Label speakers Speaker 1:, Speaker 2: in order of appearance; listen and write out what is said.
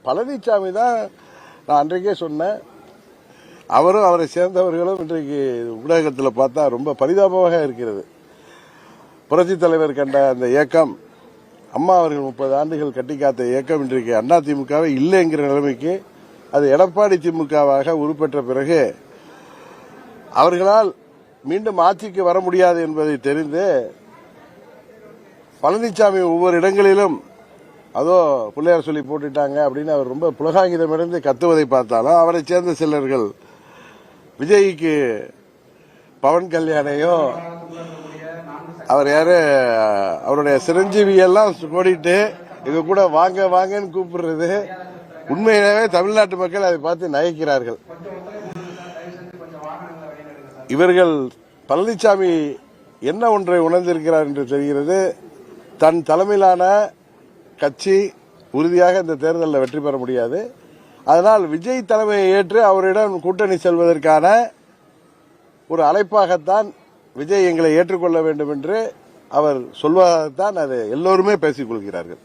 Speaker 1: பழனிசாமி தான் நான் அன்றைக்கே சொன்னேன். அவரும் அவரை சேர்ந்தவர்களும் இன்றைக்கு ஊடகத்தில் பார்த்தா ரொம்ப பரிதாபமாக இருக்கிறது. புரட்சித் தலைவர் கண்ட அந்த இயக்கம், அம்மா அவர்கள் 30 ஆண்டுகள் கட்டி காத்த இயக்கம் இன்றைக்கு அண்ணா திமுகவை இல்லைங்கிற நிலைமைக்கு அது எடப்பாடி திமுகவாக உருப்பெற்ற பிறகு அவர்களால் மீண்டும் ஆட்சிக்கு வர முடியாது என்பதை தெரிந்து பழனிசாமி ஒவ்வொரு இடங்களிலும் அதோ பிள்ளையார் சொல்லி போட்டுட்டாங்க அப்படின்னு அவர் ரொம்ப புலகாங்கிதமிருந்து கத்துவதை பார்த்தாலும் அவரை சேர்ந்த சிலர்கள் விஜய்க்கு பவன் கல்யாணையும் அவர் யாரு அவருடைய சிரஞ்சீவி எல்லாம் கோடிட்டு இது கூட வாங்க வாங்கன்னு கூப்பிடுறது உண்மையிலேயே தமிழ்நாட்டு மக்கள் அதை பார்த்து நகைக்கிறார்கள். இவர்கள் பழனிசாமி என்ன ஒன்றை உணர்ந்திருக்கிறார் என்று தெரிகிறது. தன் தலைமையிலான கட்சி உறுதியாக இந்த தேர்தலில் வெற்றி பெற முடியாது. அதனால் விஜய் தலைமையை ஏற்று அவரிடம் கூட்டணி செல்வதற்கான ஒரு அழைப்பாகத்தான் விஜய் எங்களை ஏற்றுக்கொள்ள வேண்டும் என்று அவர் சொல்வதாகத்தான் அது எல்லோருமே பேசிக் கொள்கிறார்கள்.